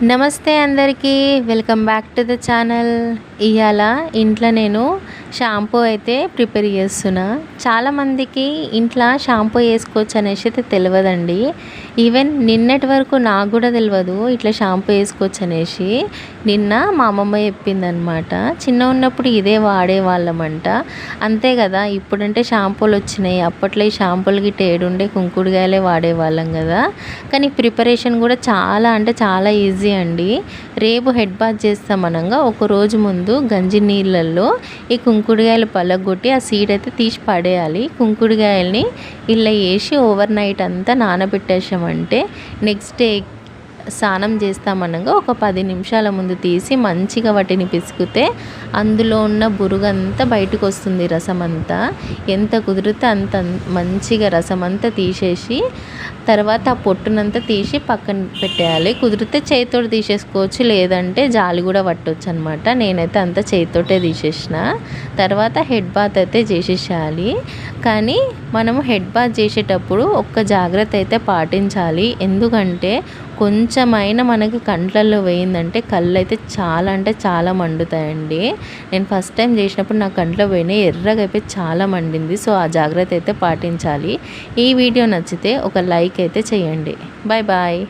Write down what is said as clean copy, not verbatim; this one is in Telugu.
నమస్తే అందరికీ, welcome back to the channel. ఇవాళ ఇంట్లో నేను షాంపూ అయితే ప్రిపేర్ చేస్తున్నా. చాలామందికి ఇంట్లో షాంపూ వేసుకోవచ్చు అనేసి అయితే తెలియదండి. ఈవెన్ నిన్నటి వరకు నాకు కూడా తెలియదు ఇట్లా షాంపూ వేసుకోవచ్చు అనేసి. నిన్న మా అమ్మమ్మ చెప్పిందనమాట. చిన్న ఉన్నప్పుడు ఇదే వాడేవాళ్ళమంట. అంతే కదా, ఇప్పుడంటే షాంపూలు వచ్చినాయి. అప్పట్లో ఈ షాంపూలకి టేడుండే కుంకుడుగాయలే వాడేవాళ్ళం కదా. కానీ ప్రిపరేషన్ కూడా చాలా అంటే చాలా ఈజీ అండి. రేపు హెడ్ బాత్ చేస్తాం అనగా ఒక రోజు ముందు గంజి నీళ్ళల్లో ఈ కుంకుడుగాయలు పలగొట్టి ఆ సీడ్ అయితే తీసి పడేయాలి. కుంకుడుగాయల్ని ఇలా వేసి ఓవర్ నైట్ అంతా నానబెట్టేసామంటే నెక్స్ట్ డే స్నానం చేస్తామనగా ఒక 10 నిమిషాల ముందు తీసి మంచిగా వాటిని పిసికితే అందులో ఉన్న బురుగంతా బయటకు వస్తుంది, రసం అంతా. ఎంత కుదిరితే అంత మంచిగా రసం అంతా తీసేసి తర్వాత ఆ పొట్టునంతా తీసి పక్కన పెట్టేయాలి. కుదిరితే చేతితోటి తీసేసుకోవచ్చు, లేదంటే జాలి కూడా పట్టవచ్చు అనమాట. నేనైతే అంతా చేతితోటే తీసేసిన. తర్వాత హెడ్ బాత్ అయితే చేసేసేయాలి. కానీ మనము హెడ్ బాత్ చేసేటప్పుడు ఒక్క జాగ్రత్త అయితే పాటించాలి. ఎందుకంటే కొంచెమైనా మనకి కంట్లల్లో వేయిందంటే కళ్ళు అయితే చాలా అంటే చాలా మండుతాయండి. నేను ఫస్ట్ టైం చేసినప్పుడు నా కంట్లో పోయినాయి, ఎర్రగా అయిపోయి చాలా మండింది. సో ఆ జాగ్రత్త అయితే పాటించాలి. ఈ వీడియో నచ్చితే ఒక లైక్ అయితే చేయండి. Bye bye.